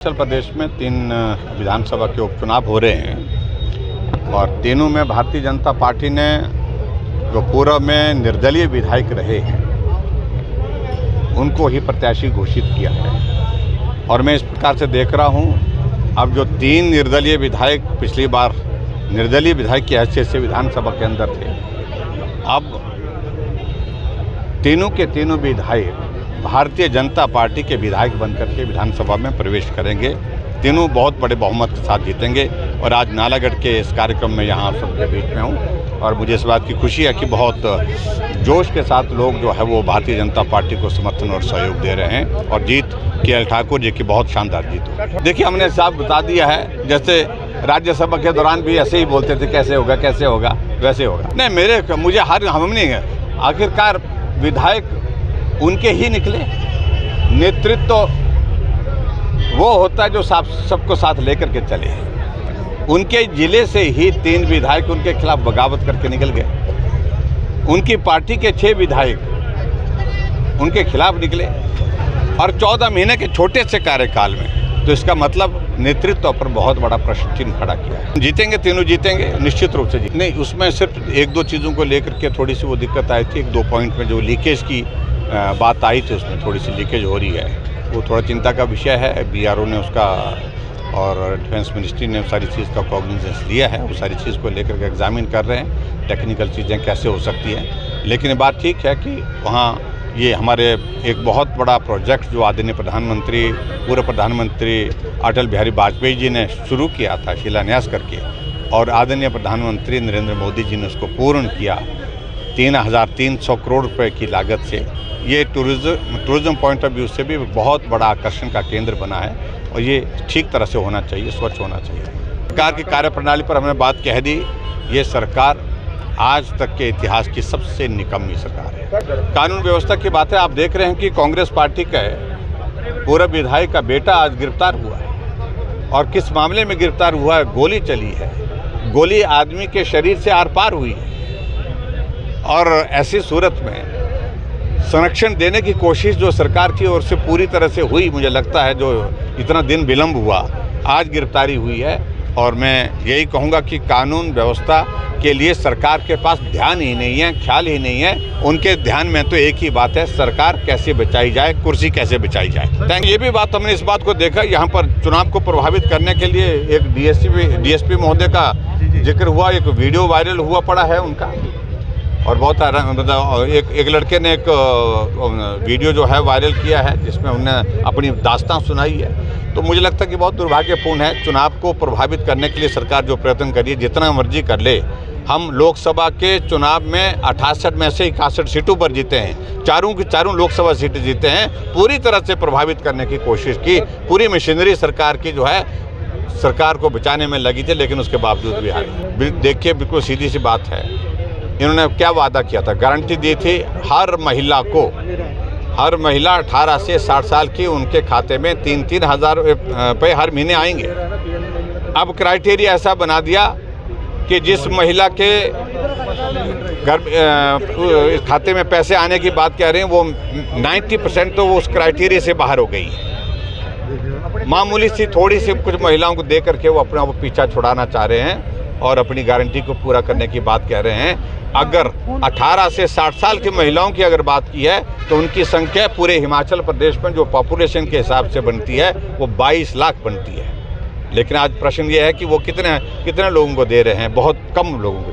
हिमाचल प्रदेश में 3 विधानसभा के उपचुनाव हो रहे हैं और तीनों में भारतीय जनता पार्टी ने जो पूर्व में निर्दलीय विधायक रहे हैं उनको ही प्रत्याशी घोषित किया है। और मैं इस प्रकार से देख रहा हूं, अब जो 3 निर्दलीय विधायक पिछली बार निर्दलीय विधायक की हैसियत से विधानसभा के अंदर थे, अब तीनों के तीनों विधायक भारतीय जनता पार्टी के विधायक बनकर के विधानसभा में प्रवेश करेंगे। तीनों बहुत बड़े बहुमत के साथ जीतेंगे और आज नालागढ़ के इस कार्यक्रम में यहाँ आप सबके बीच में हूँ और मुझे इस बात की खुशी है कि बहुत जोश के साथ लोग जो है वो भारतीय जनता पार्टी को समर्थन और सहयोग दे रहे हैं और जीत के ठाकुर जी की बहुत शानदार जीत हो। देखिए, हमने साफ बता दिया है, जैसे राज्यसभा के दौरान भी ऐसे ही बोलते थे कैसे होगा वैसे होगा। नहीं, मुझे हम नहीं है, आखिरकार विधायक उनके ही निकले। नेतृत्व तो वो होता है जो सबको साथ लेकर के चले। उनके जिले से ही 3 विधायक उनके खिलाफ बगावत करके निकल गए। उनकी पार्टी के 6 विधायक उनके खिलाफ निकले और 14 महीने के छोटे से कार्यकाल में, तो इसका मतलब नेतृत्व पर बहुत बड़ा प्रश्न चिन्ह खड़ा किया है। जीतेंगे, तीनों जीतेंगे, निश्चित रूप से नहीं, उसमें सिर्फ 1-2 चीज़ों को लेकर के थोड़ी सी वो दिक्कत आई थी। 1-2 पॉइंट में जो लीकेज की बात आई थी, उसमें थोड़ी सी लीकेज हो रही है, वो थोड़ा चिंता का विषय है। BRO ने उसका और डिफेंस मिनिस्ट्री ने सारी चीज़ का कॉग्निजेंस लिया है, वो सारी चीज़ को लेकर के एग्जामिन कर रहे हैं, टेक्निकल चीज़ें कैसे हो सकती हैं। लेकिन ये बात ठीक है कि वहाँ ये हमारे एक बहुत बड़ा प्रोजेक्ट जो आदरणीय प्रधानमंत्री, पूर्व प्रधानमंत्री अटल बिहारी वाजपेयी जी ने शुरू किया था शिलान्यास करके, और आदरणीय प्रधानमंत्री नरेंद्र मोदी जी ने उसको पूर्ण किया 3,300 करोड़ रुपए की लागत से। ये टूरिज़्म पॉइंट ऑफ व्यू से भी बहुत बड़ा आकर्षण का केंद्र बना है और ये ठीक तरह से होना चाहिए, स्वच्छ होना चाहिए। सरकार की कार्यप्रणाली पर हमने बात कह दी। ये सरकार आज तक के इतिहास की सबसे निकम्मी सरकार है। कानून व्यवस्था की बात है, आप देख रहे हैं कि कांग्रेस पार्टी का पूर्व विधायक का बेटा आज गिरफ्तार हुआ है। और किस मामले में गिरफ्तार हुआ है? गोली चली है, गोली आदमी के शरीर से आर पार हुई है। और ऐसी सूरत में संरक्षण देने की कोशिश जो सरकार की ओर से पूरी तरह से हुई, मुझे लगता है जो इतना दिन विलम्ब हुआ, आज गिरफ्तारी हुई है। और मैं यही कहूँगा कि कानून व्यवस्था के लिए सरकार के पास ध्यान ही नहीं है, ख्याल ही नहीं है। उनके ध्यान में तो एक ही बात है, सरकार कैसे बचाई जाए, कुर्सी कैसे बचाई जाए। ये भी बात हमने इस बात को देखा, यहाँ पर चुनाव को प्रभावित करने के लिए एक DSP महोदय का जिक्र हुआ, एक वीडियो वायरल हुआ पड़ा है उनका। और बहुत एक लड़के ने एक वीडियो जो है वायरल किया है जिसमें उन्होंने अपनी दास्तान सुनाई है। तो मुझे लगता है कि बहुत दुर्भाग्यपूर्ण है। चुनाव को प्रभावित करने के लिए सरकार जो प्रयत्न करिए, जितना मर्जी कर ले। हम लोकसभा के चुनाव में 68 में से 61 सीटों पर जीते हैं, चारों की चारों लोकसभा सीटें जीते हैं। पूरी तरह से प्रभावित करने की कोशिश की, पूरी मशीनरी सरकार की जो है सरकार को बचाने में लगी थी, लेकिन उसके बावजूद भी हारी। देखिए, बिल्कुल सीधी सी बात है, इन्होंने क्या वादा किया था? गारंटी दी थी हर महिला को, हर महिला 18 से 60 साल की, उनके खाते में 3-3 हज़ार रुपये हर महीने आएंगे। अब क्राइटेरिया ऐसा बना दिया कि जिस महिला के घर खाते में पैसे आने की बात कह रहे हैं, वो 90% तो वो उस क्राइटेरिया से बाहर हो गई है। मामूली सी थोड़ी सी कुछ महिलाओं को दे करके वो अपना पीछा छुड़ाना चाह रहे हैं और अपनी गारंटी को पूरा करने की बात कह रहे हैं। अगर 18 से 60 साल की महिलाओं की अगर बात की है तो उनकी संख्या पूरे हिमाचल प्रदेश में जो पॉपुलेशन के हिसाब से बनती है वो 22 लाख बनती है। लेकिन आज प्रश्न ये है कि वो कितने लोगों को दे रहे हैं? बहुत कम लोगों को।